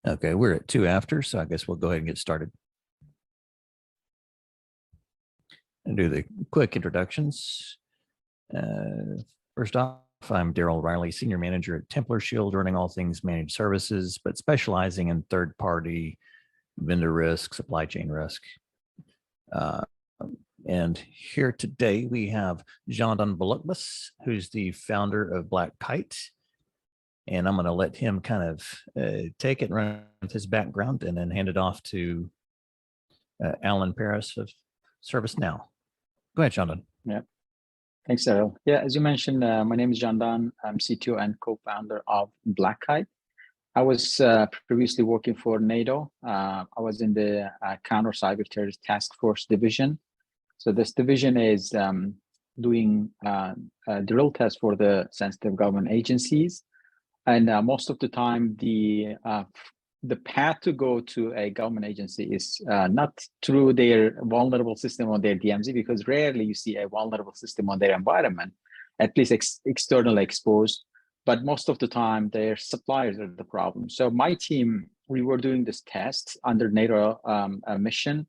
Okay, we're at 2 after, so I guess we'll go ahead and get started. And do the quick introductions. First off, I'm Daryl Riley, Senior Manager at Templar Shield, running all things managed services, but specializing in third-party vendor risk, supply chain risk. And here today we have Jandan Bolukbas, who's the founder of Black Kite. And I'm going to let him kind of take it and run with his background and then hand it off to Alan Paris of ServiceNow. Go ahead, Jandan. Yeah, thanks, Daryl. Yeah, as you mentioned, my name is Jandan. I'm CTO and co-founder of Black Kite. I was previously working for NATO. I was in the Counter Cyber Terrorist Task Force division. So this division is doing drill tests for the sensitive government agencies. And most of the time, the path to go to a government agency is not through their vulnerable system on their DMZ, because rarely you see a vulnerable system on their environment, at least externally exposed. But most of the time, their suppliers are the problem. So my team, we were doing this test under NATO mission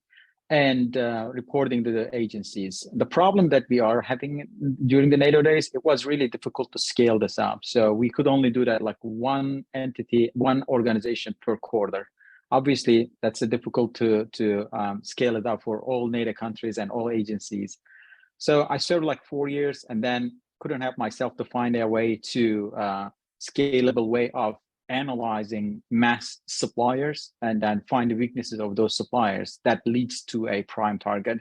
and reporting to the agencies. The problem that we are having during the NATO days, it was really difficult to scale this up. So we could only do that like one entity, one organization per quarter. Obviously, that's difficult to scale it up for all NATO countries and all agencies. So I served like 4 years and then couldn't help myself to find a way to scalable way of analyzing mass suppliers and then find the weaknesses of those suppliers that leads to a prime target.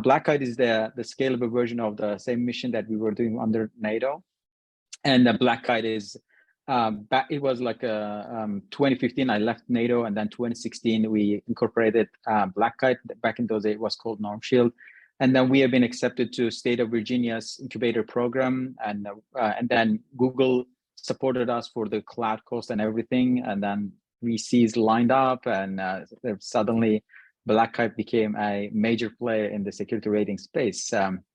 Black Kite is the scalable version of the same mission that we were doing under NATO. And Black Kite is, it was like 2015, I left NATO, and then 2016, we incorporated Black Kite. Back in those days, it was called Norm Shield. And then we have been accepted to State of Virginia's incubator program, and then Google supported us for the cloud cost and everything. And then VCs lined up, and suddenly Black Kite became a major player in the security rating space.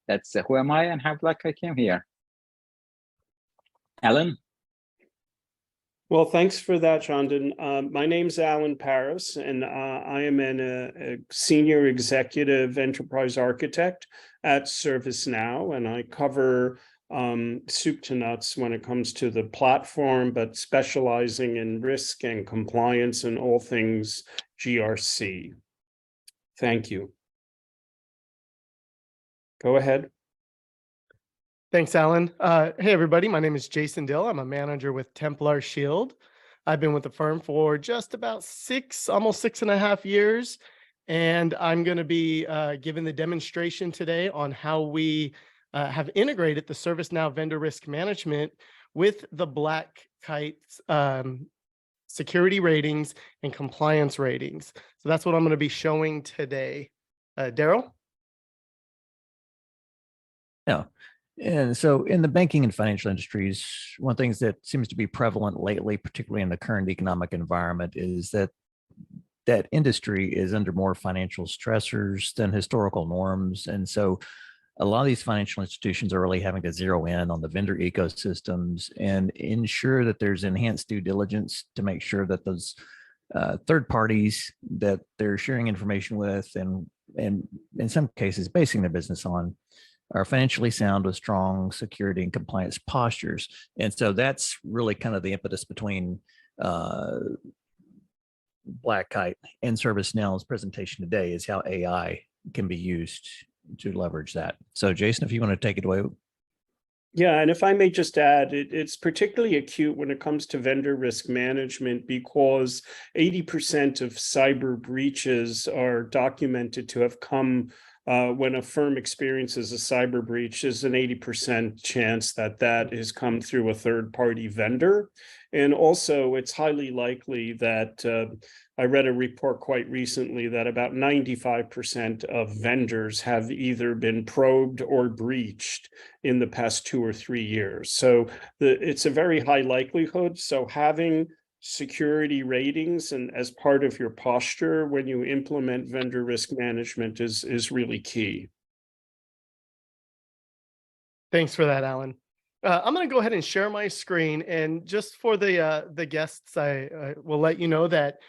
That's who am I and how Black Kite came here. Alan? Well, thanks for that, Jandan. My name's Alan Paris, and I am a senior executive enterprise architect at ServiceNow, and I cover soup to nuts when it comes to the platform, but specializing in risk and compliance and all things GRC. Thank you. Go ahead. Thanks, Alan. Hey, everybody. My name is Jason Dill. I'm a manager with Templar Shield. I've been with the firm for just about almost 6.5 years. And I'm going to be giving the demonstration today on how we have integrated the ServiceNow vendor risk management with the Black Kite security ratings and compliance ratings. So that's what I'm going to be showing today. Daryl? Yeah. And so in the banking and financial industries, one of the things that seems to be prevalent lately, particularly in the current economic environment, is that industry is under more financial stressors than historical norms. And so a lot of these financial institutions are really having to zero in on the vendor ecosystems and ensure that there's enhanced due diligence to make sure that those third parties that they're sharing information with and in some cases basing their business on are financially sound with strong security and compliance postures. And so that's really kind of the impetus between Black Kite and ServiceNow's presentation today, is how AI can be used to leverage that. So Jason, if you want to take it away. Yeah, and if I may just add, it's particularly acute when it comes to vendor risk management because 80% of cyber breaches are documented to have come when a firm experiences a cyber breach. There's an 80% chance that has come through a third-party vendor. And also, it's highly likely that I read a report quite recently that about 95% of vendors have either been probed or breached in the past 2 or 3 years. So it's a very high likelihood. So having security ratings and as part of your posture when you implement vendor risk management is really key. Thanks for that, Alan. I'm going to go ahead and share my screen. And just for the guests, I will let you know that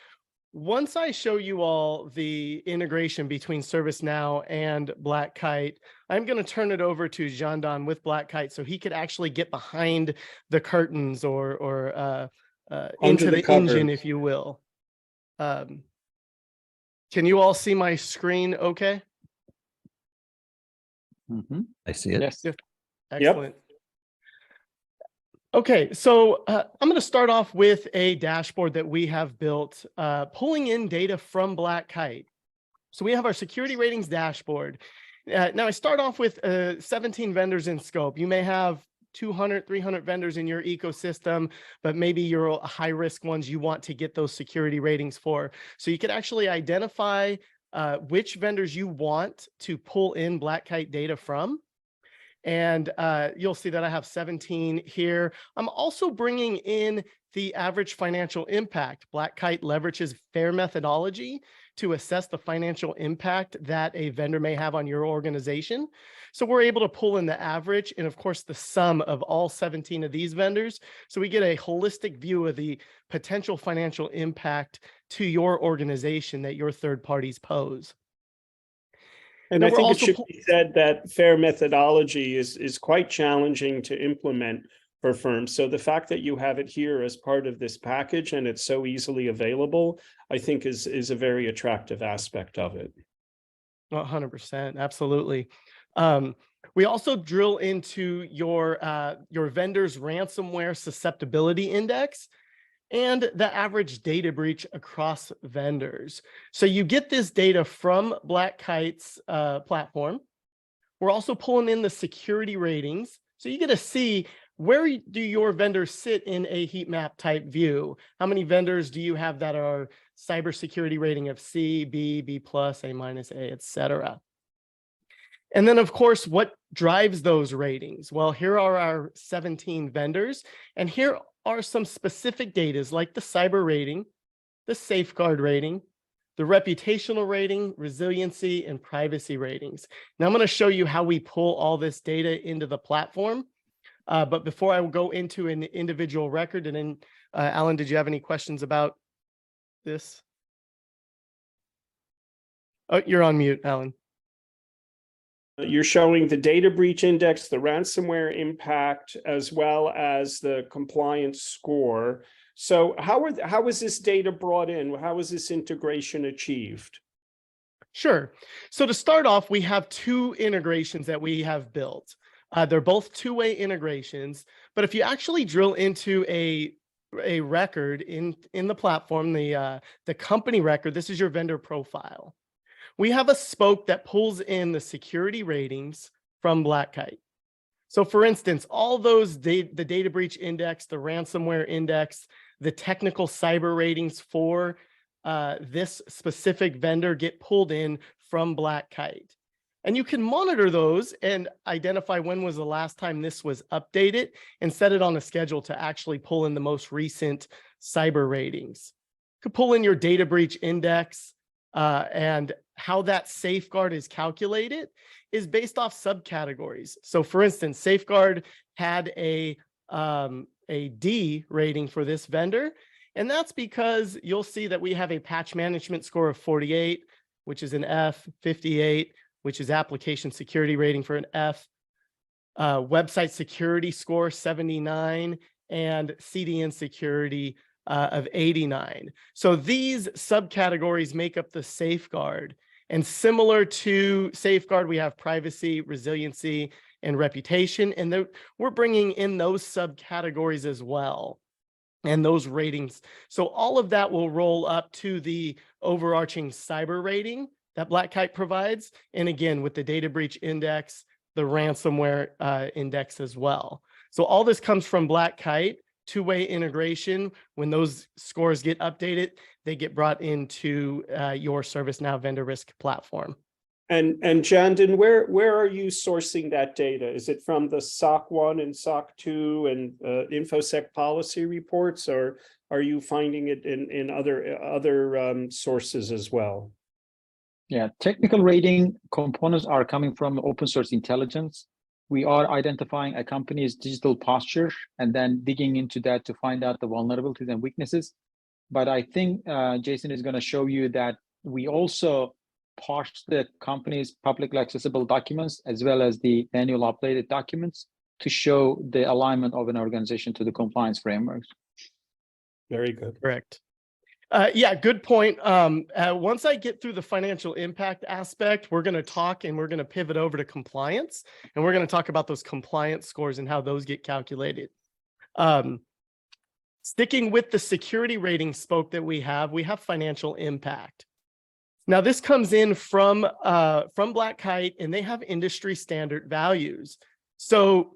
once I show you all the integration between ServiceNow and Black Kite, I'm going to turn it over to Jandan with Black Kite so he could actually get behind the curtains or into the the cover. engine, if you will. Can you all see my screen okay? I see it. Yes. Excellent. Okay, so I'm going to start off with a dashboard that we have built, pulling in data from Black Kite. So we have our security ratings dashboard. Now I start off with 17 vendors in scope. You may have 200, 300 vendors in your ecosystem, but maybe you're high risk ones you want to get those security ratings for. So you could actually identify which vendors you want to pull in Black Kite data from. And you'll see that I have 17 here. I'm also bringing in the average financial impact. Black Kite leverages FAIR methodology to assess the financial impact that a vendor may have on your organization. So we're able to pull in the average and, of course, the sum of all 17 of these vendors. So we get a holistic view of the potential financial impact to your organization that your third parties pose. And I think it should be said that FAIR methodology is quite challenging to implement for firms. So the fact that you have it here as part of this package and it's so easily available, I think is a very attractive aspect of it. 100%, absolutely. We also drill into your vendor's ransomware susceptibility index and the average data breach across vendors. So you get this data from Black Kite's platform. We're also pulling in the security ratings. So you get to see, where do your vendors sit in a heat map type view? How many vendors do you have that are cybersecurity rating of C, B, B+, A-, A, etc.? And then, of course, what drives those ratings? Well, here are our 17 vendors, and here are some specific data like the cyber rating, the safeguard rating, the reputational rating, resiliency, and privacy ratings. Now I'm going to show you how we pull all this data into the platform. But before I go into an individual record, and then Alan, did you have any questions about this? Oh, you're on mute, Alan. You're showing the data breach index, the ransomware impact, as well as the compliance score. So how is this data brought in? How is this integration achieved? Sure. So to start off, we have two integrations that we have built. They're both two-way integrations, but if you actually drill into a record in the platform, the company record, this is your vendor profile. We have a spoke that pulls in the security ratings from Black Kite. So for instance, all those the data breach index, the ransomware index, the technical cyber ratings for this specific vendor get pulled in from Black Kite. And you can monitor those and identify when was the last time this was updated and set it on a schedule to actually pull in the most recent cyber ratings. You could pull in your data breach index, and how that safeguard is calculated is based off subcategories. So for instance, safeguard had a D rating for this vendor. And that's because you'll see that we have a patch management score of 48, which is an F, 58, which is application security rating for an F, website security score 79, and CDN security of 89. So these subcategories make up the safeguard. And similar to safeguard, we have privacy, resiliency, and reputation. And we're bringing in those subcategories as well, and those ratings. So all of that will roll up to the overarching cyber rating that Black Kite provides. And again, with the data breach index, the ransomware index as well. So all this comes from Black Kite. Two-way integration. When those scores get updated, they get brought into your ServiceNow vendor risk platform. And Jandan, where are you sourcing that data? Is it from the SOC 1 and SOC 2 and InfoSec policy reports, or are you finding it in other sources as well? Yeah, technical rating components are coming from open source intelligence. we are identifying a company's digital posture and then digging into that to find out the vulnerabilities and weaknesses. But I think Jason is going to show you that we also parse the company's publicly accessible documents as well as the annual updated documents to show the alignment of an organization to the compliance frameworks. Very good. Correct. Yeah, good point. Once I get through the financial impact aspect, we're going to talk and we're going to pivot over to compliance, and we're going to talk about those compliance scores and how those get calculated. Sticking with the security rating spoke that we have financial impact. Now, this comes in from Black Kite, and they have industry standard values. So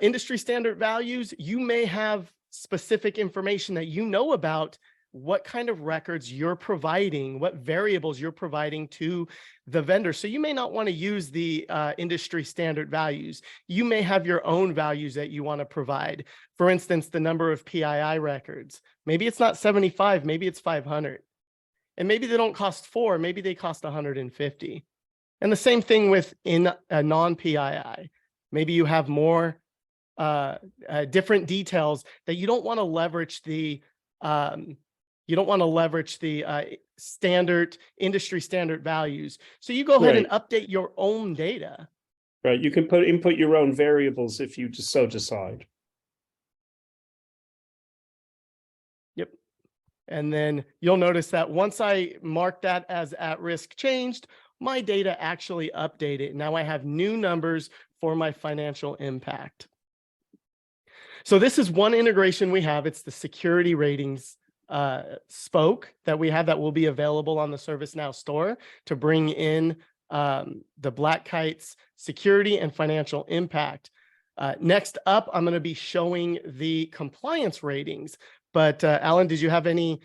industry standard values, you may have specific information that you know about what kind of records you're providing, what variables you're providing to the vendor. So you may not want to use the industry standard values. You may have your own values that you want to provide. For instance, the number of PII records. Maybe it's not 75, maybe it's 500. And maybe they don't cost 4, maybe they cost 150. And the same thing with in a non-PII. Maybe you have more different details that you don't want to leverage the standard industry standard values. So you go ahead and update your own data. Right. You can input your own variables if you just so decide. Yep. And then you'll notice that once I mark that as at risk changed, my data actually updated. Now I have new numbers for my financial impact. So this is one integration we have. It's the security ratings spoke that we have that will be available on the ServiceNow store to bring in the Black Kite's security and financial impact. Next up, I'm going to be showing the compliance ratings. But Alan, did you have any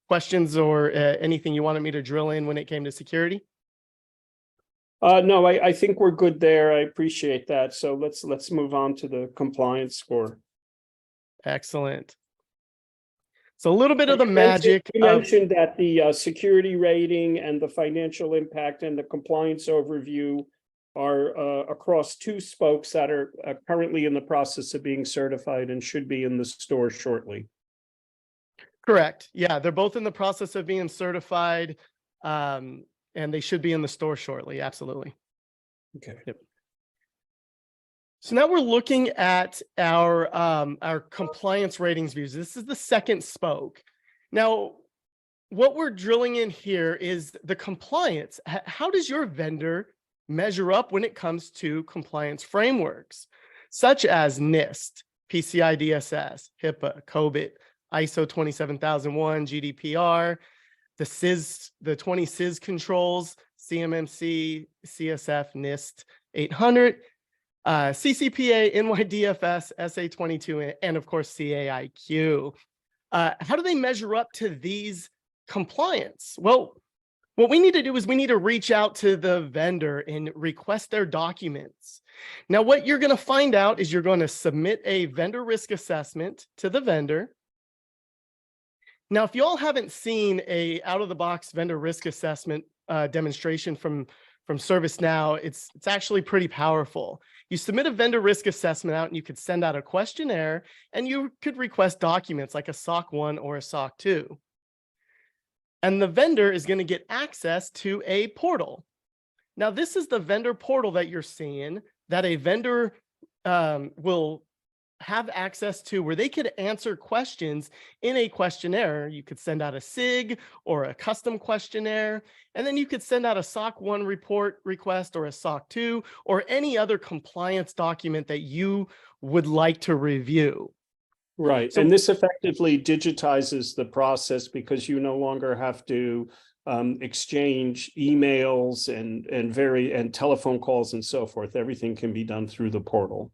questions or anything you wanted me to drill in when it came to security? No, I think we're good there. I appreciate that. So let's move on to the compliance score. Excellent. So a little bit of the magic. You mentioned that the security rating and the financial impact and the compliance overview are across 2 spokes that are currently in the process of being certified and should be in the store shortly. Correct. Yeah, they're both in the process of being certified, and they should be in the store shortly. Absolutely. Okay. Yep. So now we're looking at our compliance ratings views. This is the second spoke. Now, what we're drilling in here is the compliance. How does your vendor measure up when it comes to compliance frameworks, such as NIST, PCI DSS, HIPAA, COBIT, ISO 27001, GDPR, the CIS, the 20 CIS controls, CMMC, CSF, NIST 800, CCPA, NYDFS, SA22, and of course, CAIQ. How do they measure up to these compliance? Well, what we need to do is we need to reach out to the vendor and request their documents. Now, what you're going to find out is you're going to submit a vendor risk assessment to the vendor. Now, if you all haven't seen a out-of-the-box vendor risk assessment demonstration from ServiceNow, it's actually pretty powerful. You submit a vendor risk assessment out and you could send out a questionnaire and you could request documents like a SOC 1 or a SOC 2. And the vendor is going to get access to a portal. Now, this is the vendor portal that you're seeing that a vendor will have access to, where they could answer questions in a questionnaire. You could send out a SIG or a custom questionnaire, and then you could send out a SOC 1 report request or a SOC 2 or any other compliance document that you would like to review. Right. So, and this effectively digitizes the process because you no longer have to exchange emails and telephone calls and so forth. Everything can be done through the portal.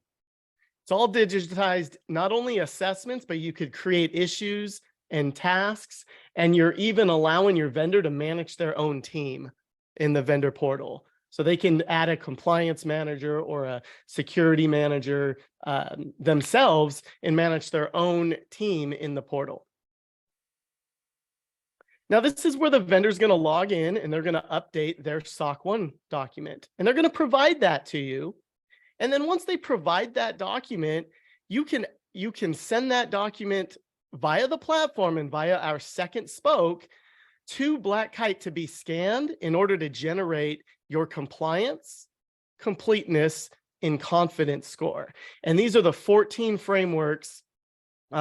It's all digitized, not only assessments, but you could create issues and tasks, and you're even allowing your vendor to manage their own team in the vendor portal. So they can add a compliance manager or a security manager themselves and manage their own team in the portal. Now, this is where the vendor is going to log in and they're going to update their SOC 1 document, and they're going to provide that to you. And then once they provide that document, you can send that document via the platform and via our second spoke to Black Kite to be scanned in order to generate your compliance, completeness, and confidence score. And these are the 14 frameworks.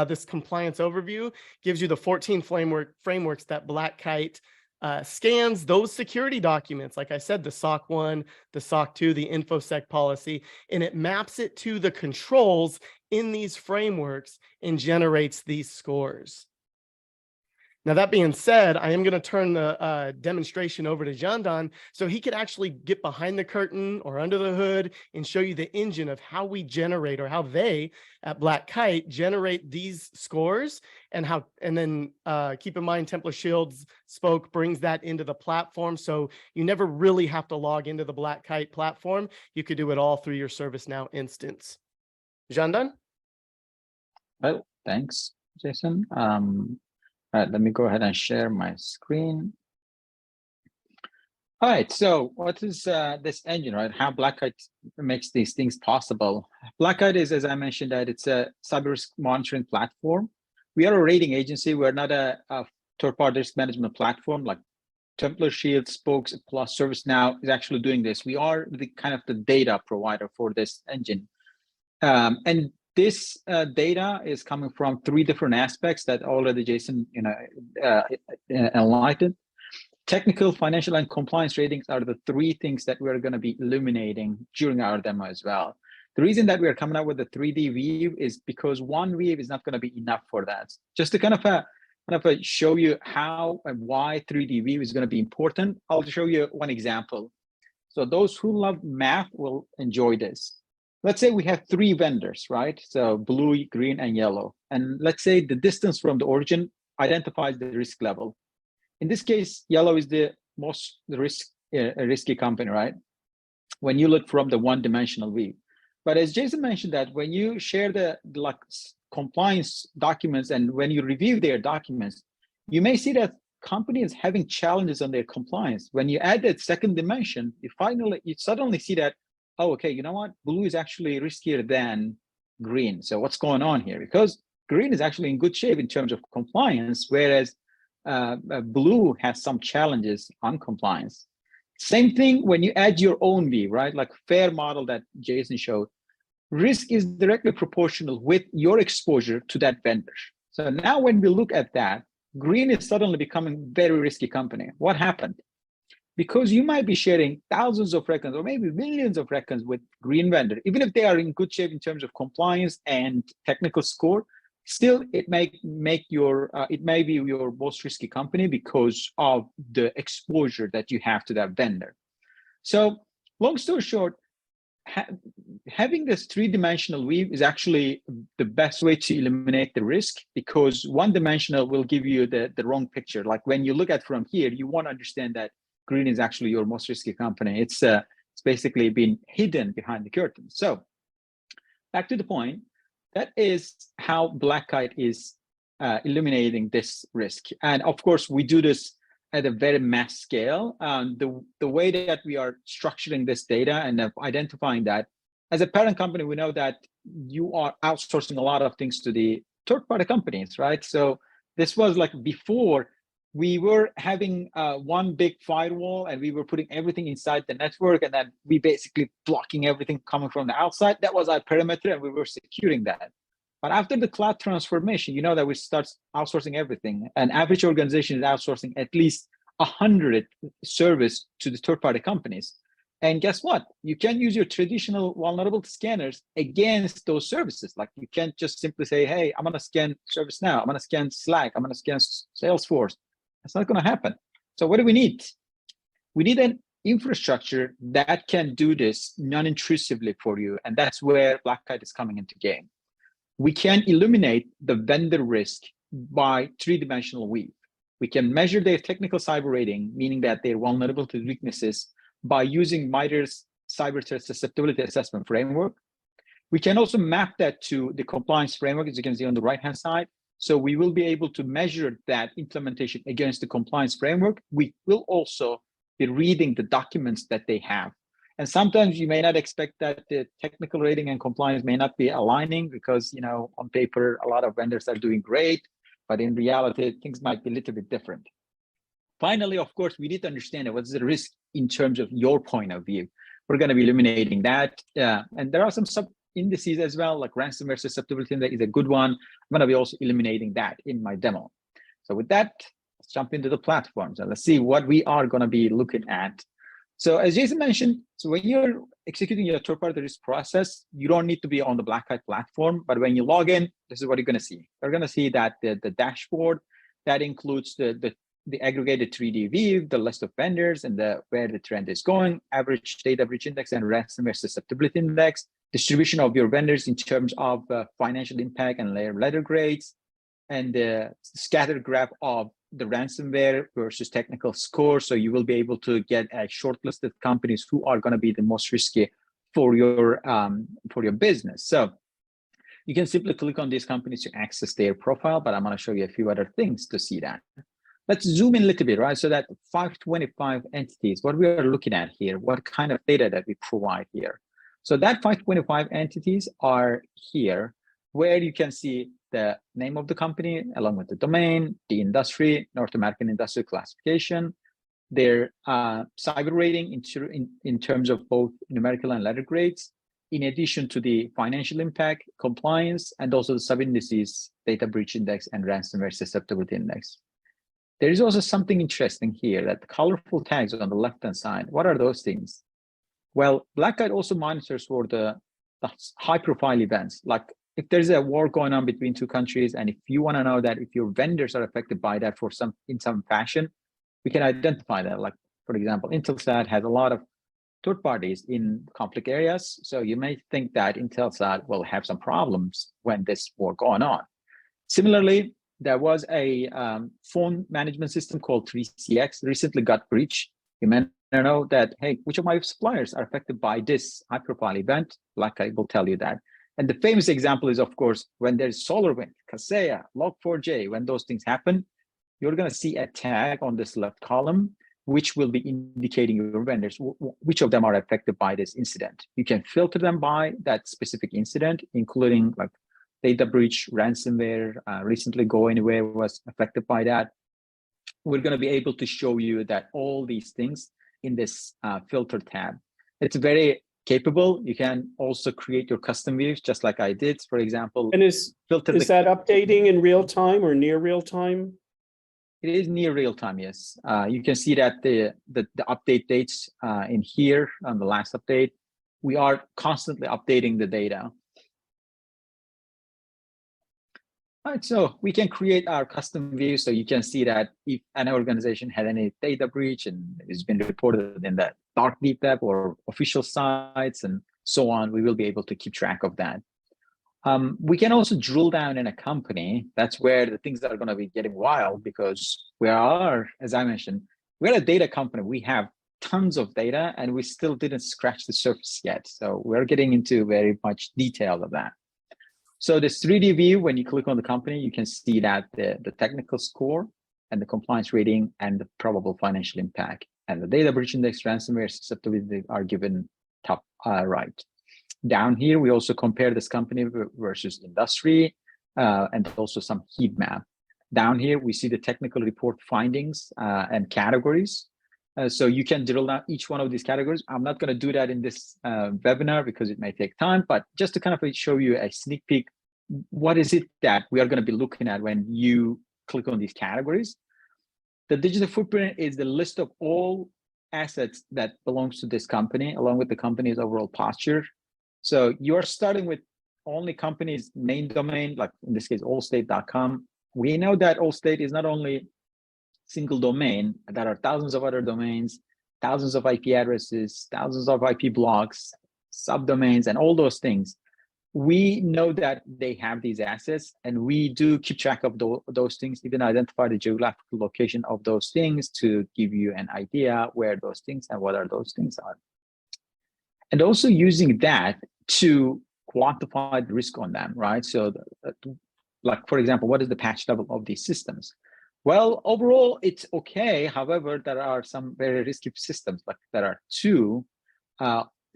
This compliance overview gives you the 14 frameworks that Black Kite scans those security documents. Like I said, the SOC 1, the SOC 2, the InfoSec policy, and it maps it to the controls in these frameworks and generates these scores. Now, that being said, I am going to turn the demonstration over to Jandan so he could actually get behind the curtain or under the hood and show you the engine of how we generate, or how they at Black Kite generate these scores, and then keep in mind Templar Shield's spoke brings that into the platform. So you never really have to log into the Black Kite platform. You could do it all through your ServiceNow instance. Jandan? Well, thanks, Jason. All right, let me go ahead and share my screen. All right, so what is this engine, right? How Black Kite makes these things possible? Black Kite is, as I mentioned, that it's a cyber risk monitoring platform. We are a rating agency. We're not a third-party risk management platform like Templar Shield, Spokes, plus ServiceNow is actually doing this. We are the kind of the data provider for this engine. And this data is coming from 3 different aspects that already Jason enlightened. Technical, financial, and compliance ratings are the 3 things that we're going to be illuminating during our demo as well. The reason that we are coming up with a 3D view is because one view is not going to be enough for that. Just to kind of show you how and why 3D view is going to be important, I'll show you one example. So those who love math will enjoy this. Let's say we have 3 vendors, right? So blue, green, and yellow. And let's say the distance from the origin identifies the risk level. In this case, yellow is the most risky company, right? When you look from the one-dimensional view. But as Jason mentioned, that when you share the compliance documents and when you review their documents, you may see that company is having challenges on their compliance. When you add that second dimension, you suddenly see that, oh, okay, you know what? Blue is actually riskier than green. So what's going on here? Because green is actually in good shape in terms of compliance, whereas blue has some challenges on compliance. Same thing when you add your own view, right? Like FAIR model that Jason showed. Risk is directly proportional with your exposure to that vendor. So now when we look at that, green is suddenly becoming very risky company. What happened? Because you might be sharing thousands of records or maybe millions of records with green vendor, even if they are in good shape in terms of compliance and technical score, still it may be your most risky company because of the exposure that you have to that vendor. So long story short, having this 3-dimensional view is actually the best way to eliminate the risk, because one-dimensional will give you the wrong picture. Like when you look at from here, you want to understand that green is actually your most risky company. It's basically been hidden behind the curtain. So back to the point, that is how Black Kite is eliminating this risk. And of course, we do this at a very mass scale. The way that we are structuring this data and identifying that, as a parent company, we know that you are outsourcing a lot of things to the third-party companies, right? So this was like before we were having one big firewall and we were putting everything inside the network, and then we basically blocking everything coming from the outside. That was our perimeter and we were securing that. But after the cloud transformation, you know that we start outsourcing everything. An average organization is outsourcing at least 100 service to the third-party companies. And guess what? You can use your traditional vulnerability scanners against those services. Like you can't just simply say, hey, I'm going to scan ServiceNow, I'm going to scan Slack, I'm going to scan Salesforce. That's not going to happen. So what do we need? We need an infrastructure that can do this non-intrusively for you. And that's where Black Kite is coming into game. We can eliminate the vendor risk by 3-dimensional view. We can measure their technical cyber rating, meaning that they're vulnerable to weaknesses, by using MITRE's cyber threat susceptibility assessment framework. We can also map that to the compliance framework, as you can see on the right-hand side. So we will be able to measure that implementation against the compliance framework. We will also be reading the documents that they have. And sometimes you may not expect that the technical rating and compliance may not be aligning because, on paper, a lot of vendors are doing great, but in reality, things might be a little bit different. Finally, of course, we need to understand what's the risk in terms of your point of view. We're going to be eliminating that. And there are some sub indices as well, like ransomware susceptibility index is a good one. I'm going to be also eliminating that in my demo. So with that, let's jump into the platforms and let's see what we are going to be looking at. So as Jason mentioned, so when you're executing your third-party risk process, you don't need to be on the Black Kite platform, but when you log in, this is what you're going to see. You're going to see that the dashboard that includes the aggregated 3D view, the list of vendors and where the trend is going, average data breach index and ransomware susceptibility index, distribution of your vendors in terms of financial impact and letter grades, and the scattered graph of the ransomware versus technical score. So you will be able to get a shortlisted companies who are going to be the most risky for your business. So you can simply click on these companies to access their profile, but I'm going to show you a few other things to see that. Let's zoom in a little bit, right? So that 525 entities, what we are looking at here, what kind of data that we provide here. So that 525 entities are here, where you can see the name of the company, along with the domain, the industry, North American industrial classification, their cyber rating in terms of both numerical and letter grades, in addition to the financial impact, compliance, and also the sub-indices, data breach index and ransomware susceptibility index. There is also something interesting here, that the colorful tags on the left-hand side. What are those things? Well, Black Kite also monitors for the high-profile events. Like if there's a war going on between two countries, and if you want to know that if your vendors are affected by that in some fashion, we can identify that. Like, for example, Intelsat has a lot of third parties in conflict areas. So you may think that Intelsat will have some problems when this war going on. Similarly, there was a phone management system called 3CX recently got breached. You may know that, hey, which of my suppliers are affected by this high-profile event? Black Kite will tell you that. And the famous example is, of course, when there's SolarWind, Kaseya, Log4j, when those things happen, you're going to see a tag on this left column, which will be indicating your vendors, which of them are affected by this incident. You can filter them by that specific incident, including like data breach, ransomware, recently Go Anywhere was affected by that. We're going to be able to show you that all these things in this filter tab. It's very capable. You can also create your custom views, just like I did, for example. And is that updating in real time or near real time? It is near real time, yes. You can see that the update dates in here on the last update. We are constantly updating the data. All right, so we can create our custom view, so you can see that if an organization had any data breach and it's been reported in the dark deep web or official sites and so on, we will be able to keep track of that. We can also drill down in a company. That's where the things that are going to be getting wild, because we are, as I mentioned, we're a data company. We have tons of data and we still didn't scratch the surface yet. So we're getting into very much detail of that. So this 3D view, when you click on the company, you can see that the technical score and the compliance rating and the probable financial impact and the data breach index, ransomware susceptibility are given top right. Down here, we also compare this company versus industry and also some heat map. Down here, we see the technical report findings and categories. So you can drill down each one of these categories. I'm not going to do that in this webinar because it may take time, but just to kind of show you a sneak peek, what is it that we are going to be looking at when you click on these categories? The digital footprint is the list of all assets that belongs to this company, along with the company's overall posture. So you're starting with only company's main domain, like in this case, allstate.com. We know that Allstate is not only single domain, there are thousands of other domains, thousands of IP addresses, thousands of IP blocks, subdomains, and all those things. We know that they have these assets, and we do keep track of those things, even identify the geographical location of those things to give you an idea where those things and what are those things are. And also using that to quantify the risk on them, right? So like, for example, what is the patch level of these systems? Well, overall, it's okay. However, there are some very risky systems, like there are two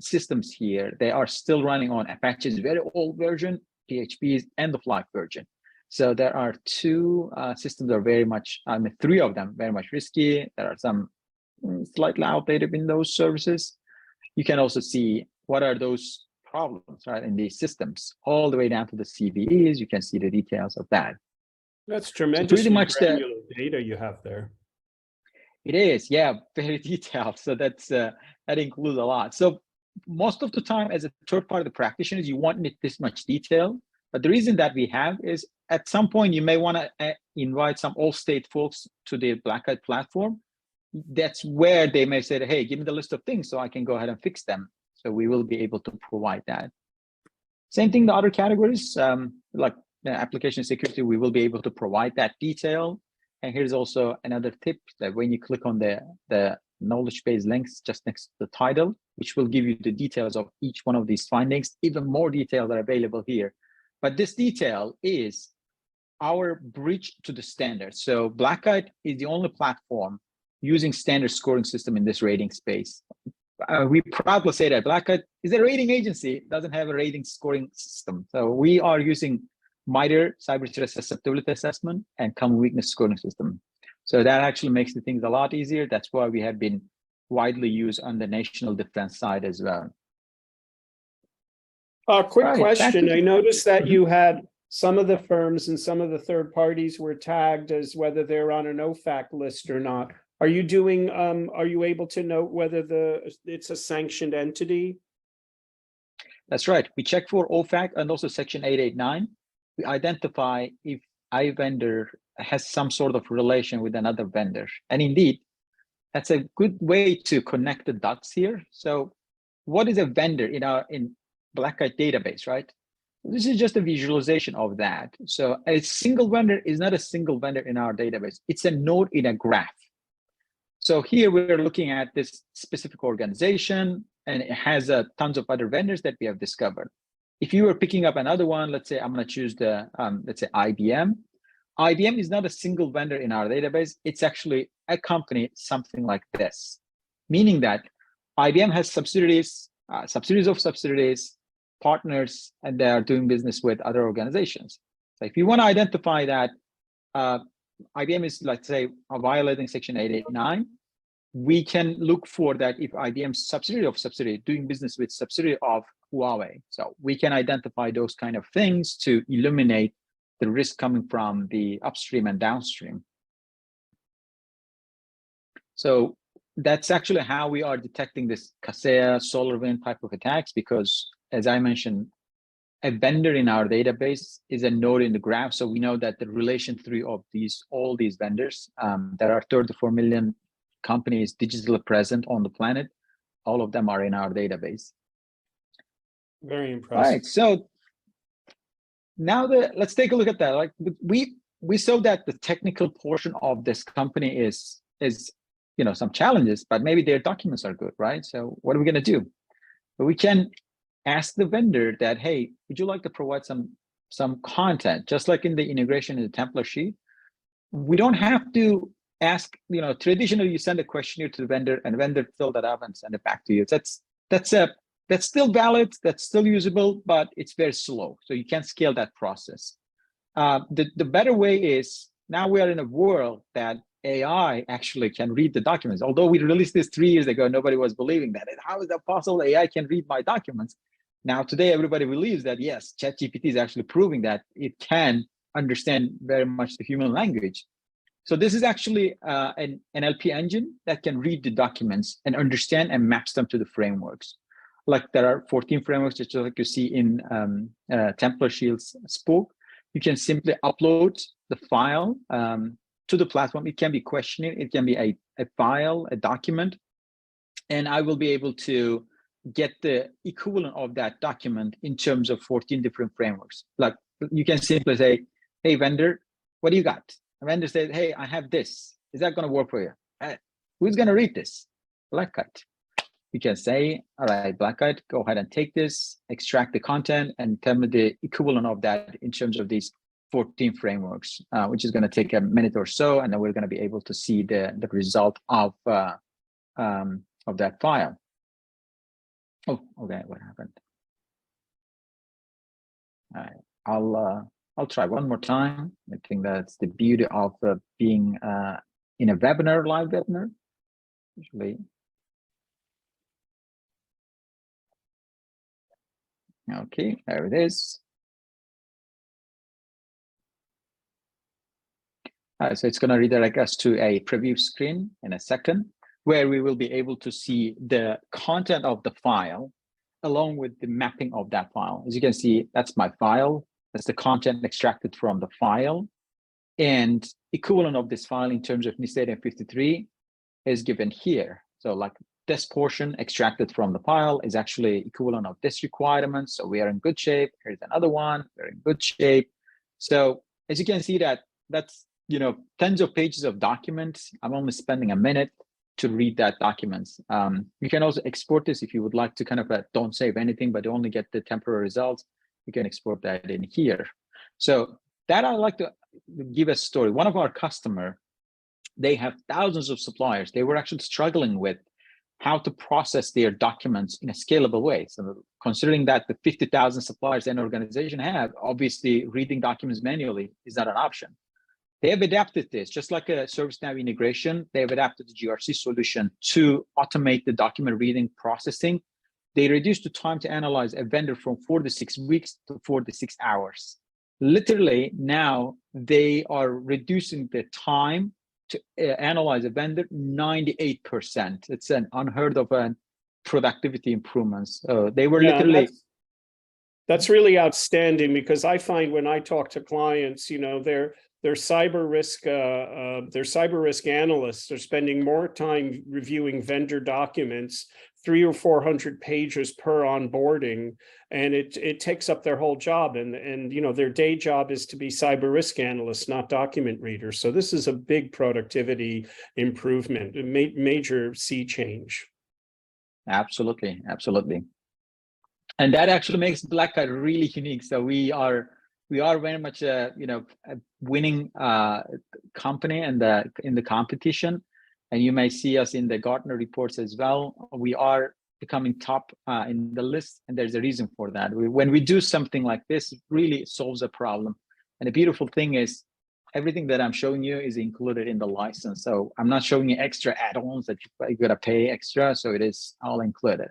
systems here, they are still running on Apache's very old version, PHP's end-of-life version. So there are two systems that are very much, I mean, three of them very much risky. There are some slightly outdated Windows services. You can also see what are those problems, right, in these systems, all the way down to the CVEs. You can see the details of that. That's tremendous. So pretty much granular data you have there. It is, yeah, very detailed. So that's that includes a lot. So most of the time, as a third-party practitioners, you want this much detail. But the reason that we have is at some point you may want to invite some all-state folks to the Black Hat platform. That's where they may say, hey, give me the list of things so I can go ahead and fix them. So we will be able to provide that. Same thing, the other categories, like application security, we will be able to provide that detail. And here's also another tip that when you click on the knowledge base links just next to the title, which will give you the details of each one of these findings, even more details are available here. But this detail is our bridge to the standard. So Black Hat is the only platform using standard scoring system in this rating space. We proudly say that Black Hat is a rating agency, doesn't have a rating scoring system. So we are using MITRE cyber threat susceptibility assessment and common weakness scoring system. So that actually makes the things a lot easier. That's why we have been widely used on the national defense side as well. Quick question. I noticed that you had some of the firms and some of the third parties were tagged as whether they're on an OFAC list or not. Are you doing, are you able to note whether it's a sanctioned entity? That's right. We check for OFAC and also Section 889. We identify if a vendor has some sort of relation with another vendor. And indeed, that's a good way to connect the dots here. So what is a vendor in Black Hat database, right? This is just a visualization of that. So a single vendor is not a single vendor in our database. It's a node in a graph. So here we're looking at this specific organization, and it has tons of other vendors that we have discovered. If you were picking up another one, let's say I'm going to choose the, let's say IBM. IBM is not a single vendor in our database. It's actually a company, something like this, meaning that IBM has subsidiaries, subsidiaries of subsidiaries, partners, and they are doing business with other organizations. So if you want to identify that IBM is, let's say, violating Section 889, we can look for that if IBM's subsidiary of subsidiary doing business with subsidiary of Huawei. So we can identify those kind of things to eliminate the risk coming from the upstream and downstream. So that's actually how we are detecting this Kaseya, SolarWinds type of attacks, because as I mentioned, a vendor in our database is a node in the graph. So we know that the relation tree of all these vendors, there are 34 million companies digitally present on the planet. All of them are in our database. Very impressive. All right, so now let's take a look at that. Like we saw that the technical portion of this company is some challenges, but maybe their documents are good, right? So what are we going to do? We can ask the vendor that, hey, would you like to provide some content, just like in the integration in the Templar sheet? We don't have to ask, traditionally you send a questionnaire to the vendor and the vendor fill that up and send it back to you. That's still valid, that's still usable, but it's very slow. So you can't scale that process. The better way is, now we are in a world that AI actually can read the documents. Although we released this 3 years ago, nobody was believing that. How is that possible? AI can read my documents. Now today, everybody believes that yes, ChatGPT is actually proving that it can understand very much the human language. So this is actually an NLP engine that can read the documents and understand and maps them to the frameworks. Like there are 14 frameworks, just like you see in Templar Shield's spoke. You can simply upload the file to the platform. It can be questionnaire, it can be a file, a document, and I will be able to get the equivalent of that document in terms of 14 different frameworks. Like you can simply say, hey vendor, what do you got? A vendor says, hey, I have this. Is that going to work for you? Who's going to read this? Black Hat. You can say, all right, Black Hat, go ahead and take this, extract the content, and tell me the equivalent of that in terms of these 14 frameworks, which is going to take a minute or so, and then we're going to be able to see the result of that file. Oh, okay, what happened? All right, I'll try one more time. I think that's the beauty of being in a webinar, live webinar. Usually, okay, there it is. So it's going to redirect us to a preview screen in a second, where we will be able to see the content of the file along with the mapping of that file. As you can see, that's my file. That's the content extracted from the file. And equivalent of this file in terms of NIST 53 is given here. So like this portion extracted from the file is actually equivalent of this requirement. So we are in good shape. Here's another one. We're in good shape. So as you can see that's, tens of pages of documents. I'm only spending a minute to read that documents. You can also export this if you would like to kind of don't save anything, but only get the temporary results. You can export that in here. So that I'd like to give a story. One of our customer, they have thousands of suppliers. They were actually struggling with how to process their documents in a scalable way. So considering that the 50,000 suppliers an organization have, obviously reading documents manually is not an option. They have adapted this, just like a ServiceNow integration. They have adapted the GRC solution to automate the document reading processing. They reduced the time to analyze a vendor from 4 to 6 weeks to 4 to 6 hours. Literally, now they are reducing the time to analyze a vendor 98%. It's an unheard of productivity improvements. They were literally. That's really outstanding, because I find when I talk to clients, their cyber risk analysts are spending more time reviewing vendor documents, 300 or 400 pages per onboarding, and it takes up their whole job. And their day job is to be cyber risk analysts, not document readers. So this is a big productivity improvement, a major sea change. Absolutely, absolutely. And that actually makes Black Kite really unique. So we are very much a winning company in the competition, and you may see us in the Gartner reports as well. We are becoming top in the list, and there's a reason for that. When we do something like this, it really solves a problem. And the beautiful thing is, everything that I'm showing you is included in the license. So I'm not showing you extra add-ons that you gotta pay extra. So it is all included.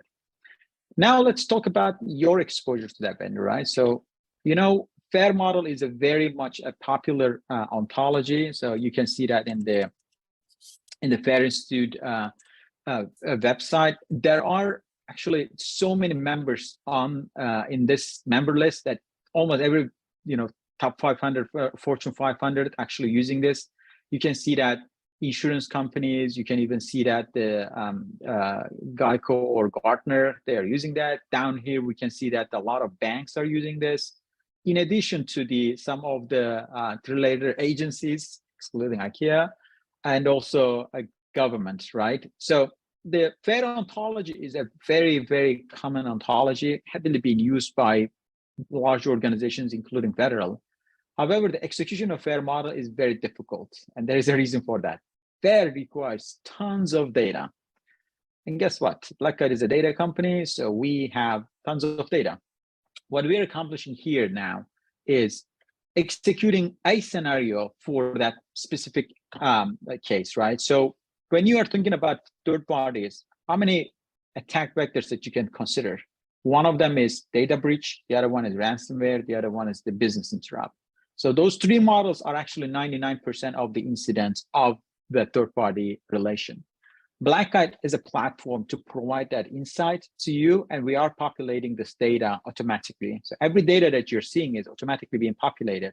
Now let's talk about your exposure to that vendor, right? So, FAIR model is a very much a popular ontology. So you can see that in the FAIR Institute website. There are actually so many members on in this member list that almost every top 500 Fortune 500 actually using this. You can see that insurance companies, you can even see that the Geico or Gartner, they are using that. Down here, we can see that a lot of banks are using this. In addition to some of the related agencies, excluding IKEA, and also governments, right? So the FAIR ontology is a very, very common ontology, heavily being used by large organizations, including federal. However, the execution of FAIR model is very difficult, and there is a reason for that. FAIR requires tons of data. And guess what? Black Kite is a data company, so we have tons of data. What we're accomplishing here now is executing a scenario for that specific case, right? So when you are thinking about third parties, how many attack vectors that you can consider? One of them is data breach, the other one is ransomware, the other one is the business interrupt. So those three models are actually 99% of the incidents of the third-party relation. Black Kite is a platform to provide that insight to you, and we are populating this data automatically. So every data that you're seeing is automatically being populated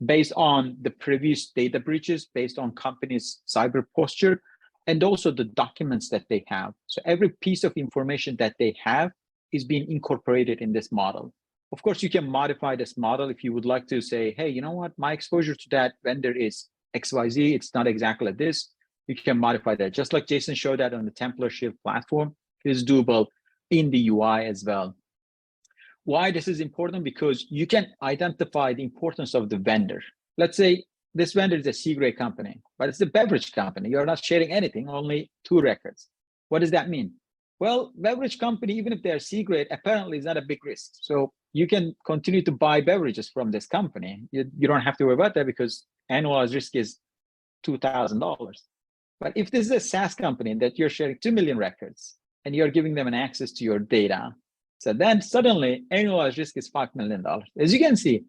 based on the previous data breaches, based on companies' cyber posture, and also the documents that they have. So every piece of information that they have is being incorporated in this model. Of course, you can modify this model if you would like to say, hey, you know what, my exposure to that vendor is XYZ, it's not exactly this. You can modify that. Just like Jason showed that on the Templar Shield platform, it is doable in the UI as well. Why this is important? Because you can identify the importance of the vendor. Let's say this vendor is a C-grade company, but it's a beverage company. You're not sharing anything, only 2 records. What does that mean? Well, beverage company, even if they're C grade, apparently is not a big risk. So you can continue to buy beverages from this company. You don't have to worry about that because annualized risk is $2,000. But if this is a SaaS company that you're sharing 2 million records and you're giving them an access to your data, so then suddenly annualized risk is $5 million. As you can see,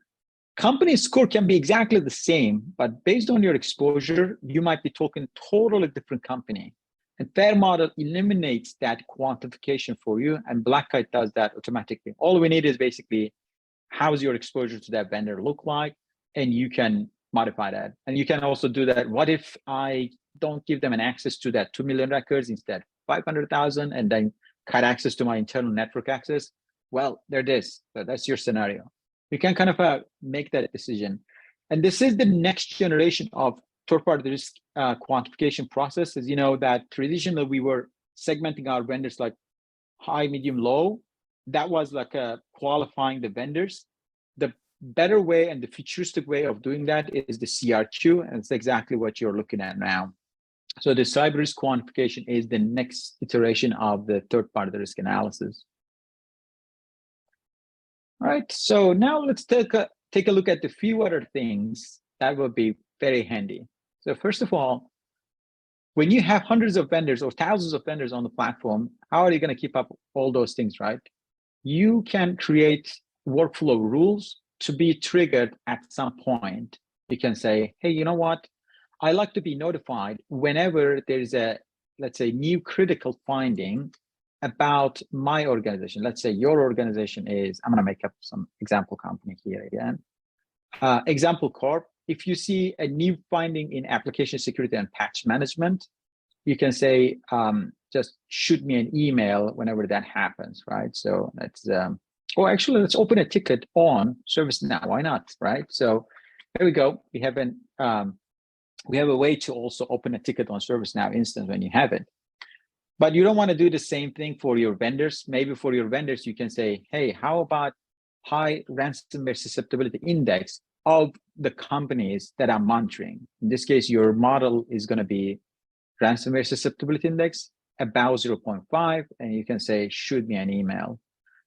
company score can be exactly the same, but based on your exposure, you might be talking totally different company. And Fair Model eliminates that quantification for you, and Black Kite does that automatically. All we need is basically how's your exposure to that vendor look like, and you can modify that. And you can also do that. What if I don't give them an access to that 2 million records, instead 500,000, and then cut access to my internal network access? Well, there it is. So that's your scenario. You can kind of make that decision. And this is the next generation of third-party risk quantification process. As you know, that traditionally we were segmenting our vendors like high, medium, low. That was like qualifying the vendors. The better way and the futuristic way of doing that is the CRQ, and it's exactly what you're looking at now. So the cyber risk quantification is the next iteration of the third-party risk analysis. All right, so now let's take a look at the few other things that will be very handy. So first of all, when you have hundreds of vendors or thousands of vendors on the platform, how are you going to keep up all those things, right? You can create workflow rules to be triggered at some point. You can say, hey, you know what? I like to be notified whenever there's a, let's say, new critical finding about my organization. Let's say your organization is, I'm going to make up some example company here again. Example Corp. If you see a new finding in application security and patch management, you can say, just shoot me an email whenever that happens, right? So that's, or actually let's open a ticket on ServiceNow. Why not, right? So there we go. We have a way to also open a ticket on ServiceNow instance when you have it. But you don't want to do the same thing for your vendors. Maybe for your vendors, you can say, hey, how about high ransomware susceptibility index of the companies that I'm monitoring? In this case, your model is going to be ransomware susceptibility index about 0.5, and you can say, shoot me an email.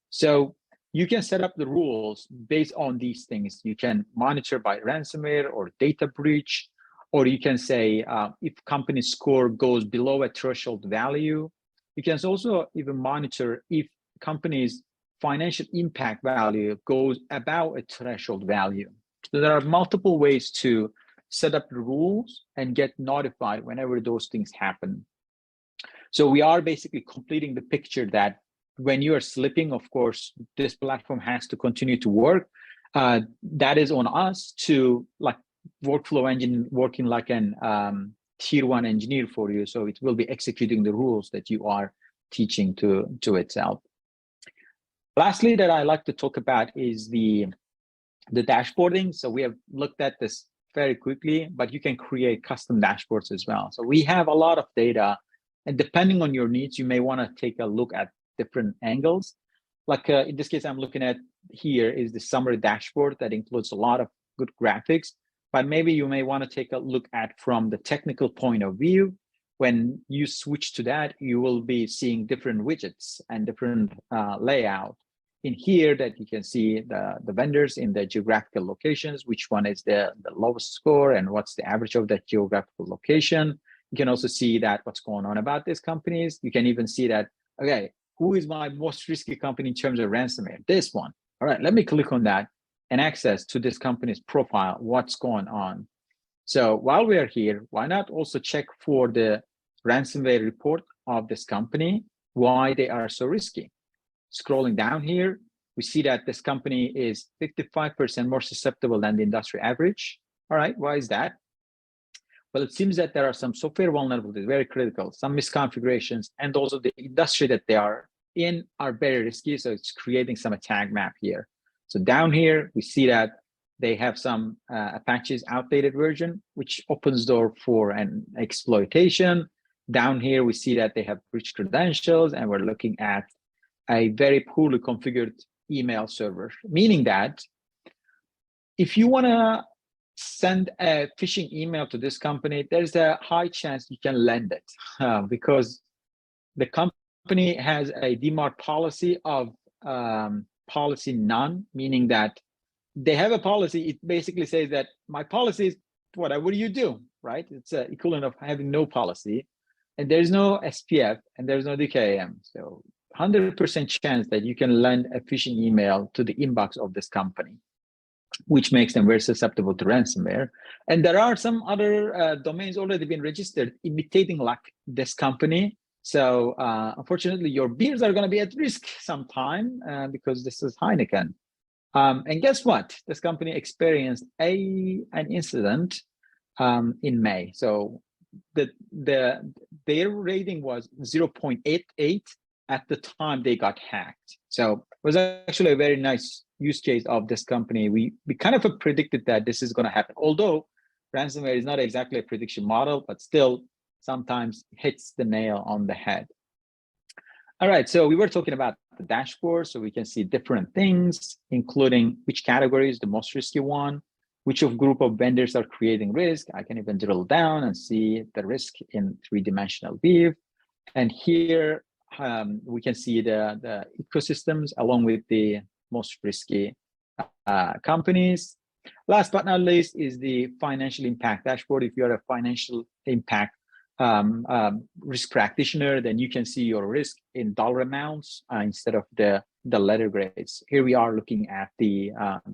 So you can set up the rules based on these things. You can monitor by ransomware or data breach, or you can say if company score goes below a threshold value. You can also even monitor if company's financial impact value goes above a threshold value. So there are multiple ways to set up the rules and get notified whenever those things happen. So we are basically completing the picture that when you are slipping, of course, this platform has to continue to work. That is on us to like workflow engine working like an tier one engineer for you. So it will be executing the rules that you are teaching to itself. Lastly, that I like to talk about is the dashboarding. So we have looked at this very quickly, but you can create custom dashboards as well. So we have a lot of data, and depending on your needs, you may want to take a look at different angles. Like in this case, I'm looking at here is the summary dashboard that includes a lot of good graphics, but maybe you may want to take a look at from the technical point of view. When you switch to that, you will be seeing different widgets and different layout. In here that you can see the vendors in the geographical locations, which one is the lowest score and what's the average of that geographical location. You can also see that what's going on about these companies. You can even see that, okay, who is my most risky company in terms of ransomware? This one. All right, let me click on that and access to this company's profile, what's going on. So while we are here, why not also check for the ransomware report of this company, why they are so risky. Scrolling down here, we see that this company is 55% more susceptible than the industry average. All right, why is that? Well, it seems that there are some software vulnerabilities, very critical, some misconfigurations, and also the industry that they are in are very risky. So it's creating some attack map here. So down here, we see that they have some Apache's outdated version, which opens door for an exploitation. Down here, we see that they have breached credentials, and we're looking at a very poorly configured email server, meaning that if you want to send a phishing email to this company, there's a high chance you can land it because the company company has a DMARC policy of policy none, meaning that they have a policy. It basically says that my policy is whatever you do, right? It's equivalent of having no policy, and there's no SPF and there's no DKIM. So 100% chance that you can land a phishing email to the inbox of this company, which makes them very susceptible to ransomware. And there are some other domains already been registered imitating like this company. So unfortunately, your beers are going to be at risk sometime because this is Heineken. And guess what? This company experienced an incident in May. So their rating was 0.88 at the time they got hacked. So it was actually a very nice use case of this company. We kind of predicted that this is going to happen. Although ransomware is not exactly a prediction model, but still sometimes hits the nail on the head. All right, so we were talking about the dashboard, so we can see different things, including which category is the most risky one, which of group of vendors are creating risk. I can even drill down and see the risk in three-dimensional view. And here we can see the ecosystems along with the most risky companies. Last but not least is the financial impact dashboard. If you're a financial impact risk practitioner, then you can see your risk in dollar amounts instead of the letter grades. Here we are looking at the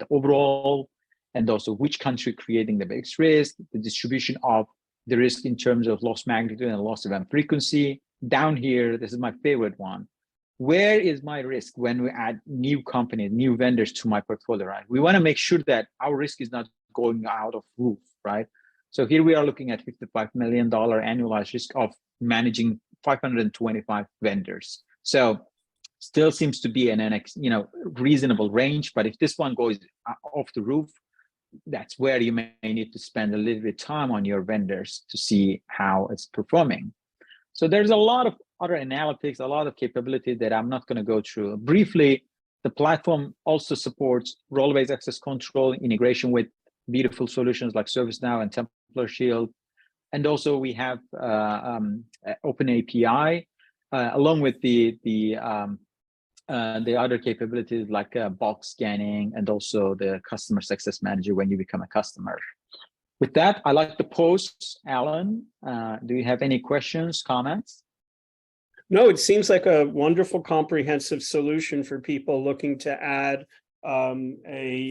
overall and also which country creating the biggest risk, the distribution of the risk in terms of loss magnitude and loss event frequency. Down here, this is my favorite one. Where is my risk when we add new companies, new vendors to my portfolio, right? We want to make sure that our risk is not going out of roof, right? So here we are looking at $55 million annualized risk of managing 525 vendors. So still seems to be an reasonable range, but if this one goes off the roof, that's where you may need to spend a little bit of time on your vendors to see how it's performing. So there's a lot of other analytics, a lot of capability that I'm not going to go through. Briefly, the platform also supports role-based access control, integration with beautiful solutions like ServiceNow and Templar Shield. And also we have open API, along with the other capabilities like bulk scanning and also the customer success manager when you become a customer. With that, I like to pose, Alan. Do you have any questions, comments? No, it seems like a wonderful comprehensive solution for people looking to add a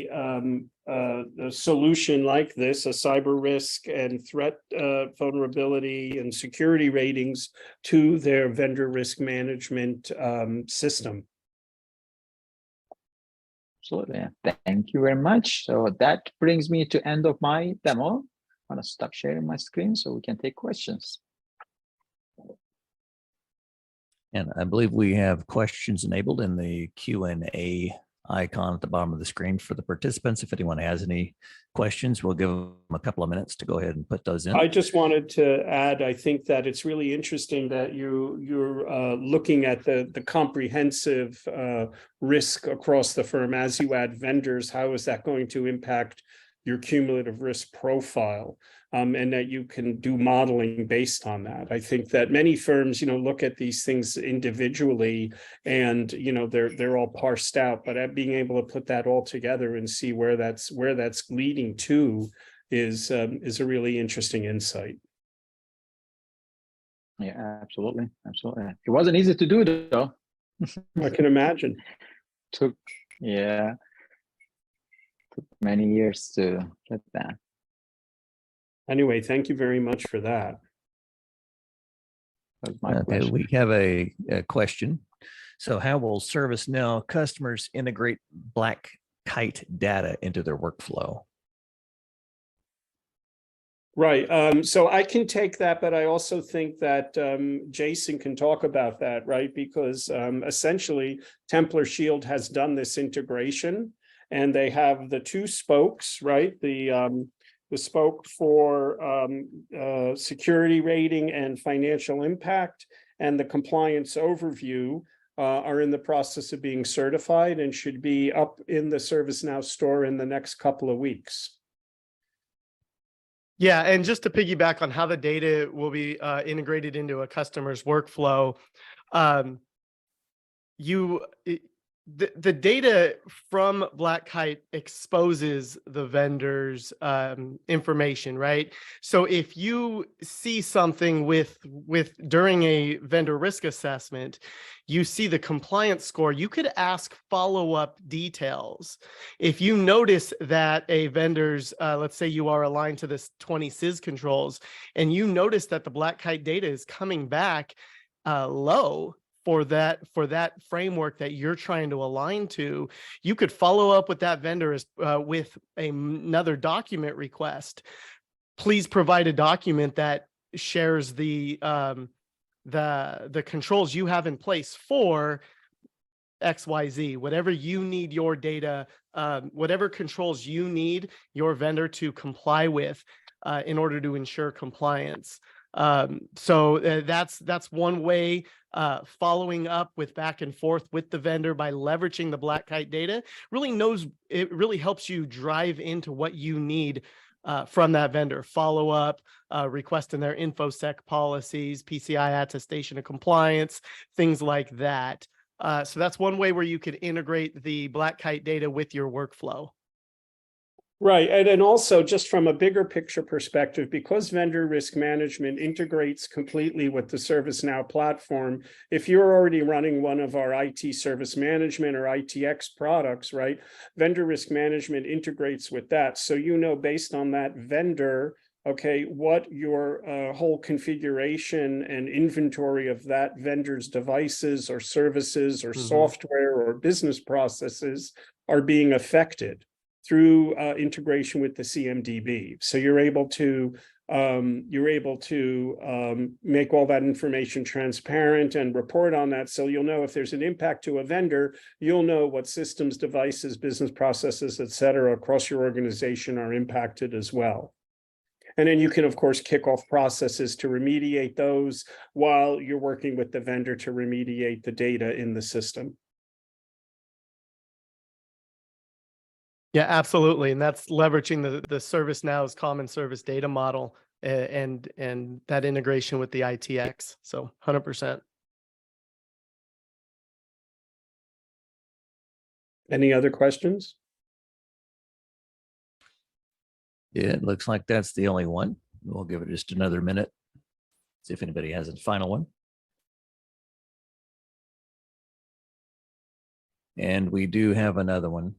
solution like this, a cyber risk and threat vulnerability and security ratings to their vendor risk management system. Absolutely. Thank you very much. So that brings me to end of my demo. I'm going to stop sharing my screen so we can take questions. And I believe we have questions enabled in the Q&A icon at the bottom of the screen for the participants. If anyone has any questions, we'll give them a couple of minutes to go ahead and put those in. I just wanted to add, I think that it's really interesting that you're looking at the comprehensive risk across the firm as you add vendors. How is that going to impact your cumulative risk profile? And that you can do modeling based on that. I think that many firms, look at these things individually and, they're all parsed out, but being able to put that all together and see where that's leading to is a really interesting insight. Yeah, absolutely. Absolutely. It wasn't easy to do though. I can imagine. Took many years to get that. Anyway, thank you very much for that. That was my Okay, pleasure. we have a question. So how will ServiceNow customers integrate Black Kite data into their workflow? Right. So I can take that, but I also think that Jason can talk about that, right? Because essentially, Templar Shield has done this integration, and they have the two spokes, right? The spoke for security rating and financial impact, and the compliance overview are in the process of being certified and should be up in the ServiceNow store in the next couple of weeks. Yeah, and just to piggyback on how the data will be integrated into a customer's workflow, you the data from Black Kite exposes the vendor's information, right? So if you see something with during a vendor risk assessment, you see the compliance score, you could ask follow-up details. If you notice that a vendor's, let's say you are aligned to this 20 SIS controls, and you notice that the Black Kite data is coming back low for that framework that you're trying to align to, you could follow up with that vendor with another document request. Please provide a document that shares the controls you have in place for XYZ, whatever you need your data, whatever controls you need your vendor to comply with in order to ensure compliance. So that's one way, following up with back and forth with the vendor by leveraging the Black Kite data it really helps you drive into what you need from that vendor. Follow up, requesting their InfoSec policies, PCI attestation of compliance, things like that. So that's one way where you could integrate the Black Kite data with your workflow. Right. And also just from a bigger picture perspective, because vendor risk management integrates completely with the ServiceNow platform, if you're already running one of our IT service management or ITX products, right, vendor risk management integrates with that. So, you know, based on that vendor, okay, what your whole configuration and inventory of that vendor's devices or services or software or business processes are being affected through integration with the CMDB. So you're able to make all that information transparent and report on that. So you'll know if there's an impact to a vendor, you'll know what systems, devices, business processes, et cetera, across your organization are impacted as well. And then you can, of course, kick off processes to remediate those while you're working with the vendor to remediate the data in the system. Yeah, absolutely. And that's leveraging the ServiceNow's common service data model and that integration with the ITX. So 100%. Any other questions? Yeah, it looks like that's the only one. We'll give it just another minute. See if anybody has a final one. And we do have another one.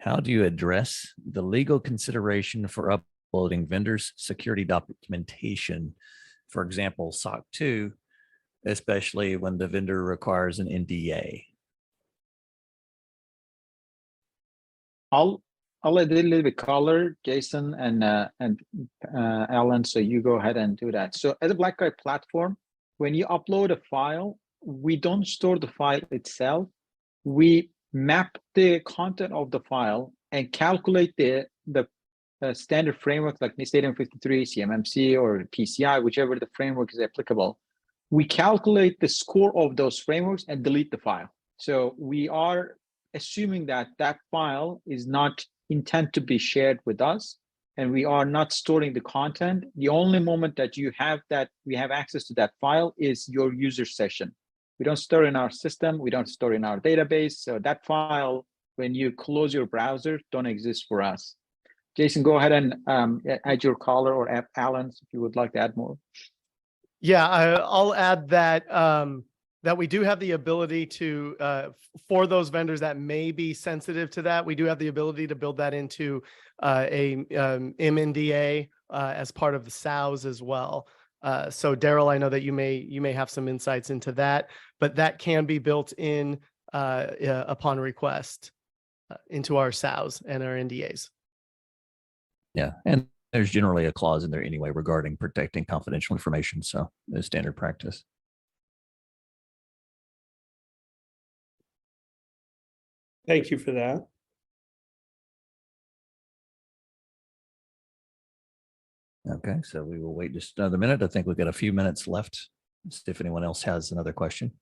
How do you address the legal consideration for uploading vendors' security documentation, for example, SOC 2, especially when the vendor requires an NDA? I'll add a little bit color, Jason and Alan. So you go ahead and do that. So as a Black Kite platform, when you upload a file, we don't store the file itself. We map the content of the file and calculate the standard framework like NIST 53, CMMC, or PCI, whichever the framework is applicable. We calculate the score of those frameworks and delete the file. So we are assuming that that file is not intended to be shared with us, and we are not storing the content. The only moment that you have that we have access to that file is your user session. We don't store in our system. We don't store in our database. So that file, when you close your browser, don't exist for us. Jason, go ahead and add your caller, or Alan, if you would like to add more. Yeah, I'll add that that we do have the ability to, for those vendors that may be sensitive to that, we do have the ability to build that into a MNDA as part of the SOWs as well. So Daryl, I know that you may have some insights into that, but that can be built in upon request into our SOWs and our NDAs. Yeah, and there's generally a clause in there anyway regarding protecting confidential information. So it's standard practice. Thank you for that. Okay, so we will wait just another minute. I think we've got a few minutes left. See if anyone else has another question.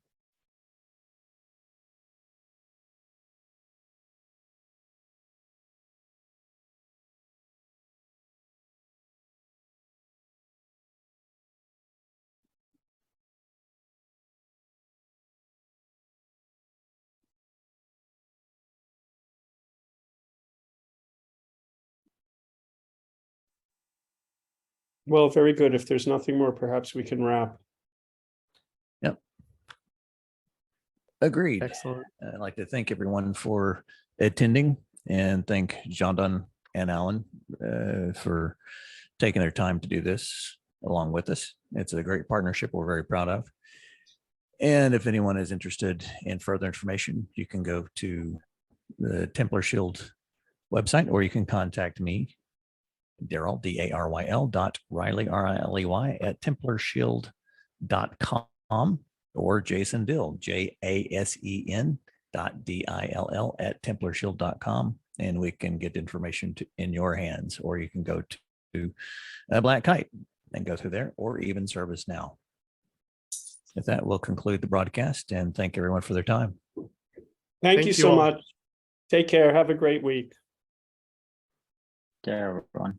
Well, very good. If there's nothing more, perhaps we can wrap. Agreed. Excellent. I'd like to thank everyone for attending and thank John and Alan for taking their time to do this along with us. It's a great partnership we're very proud of. And if anyone is interested in further information, you can go to the Templar Shield website, or you can contact me, Daryl, DARYL Riley, at TemplarShield.com, or Jason Dill, JASEN .DILL at TemplarShield.com, and we can get information in your hands, or you can go to Black Kite and go through there, or even ServiceNow. With that, we'll conclude the broadcast and thank everyone for their time. Thank you so all. much. Take care. Have a great week. Care everyone.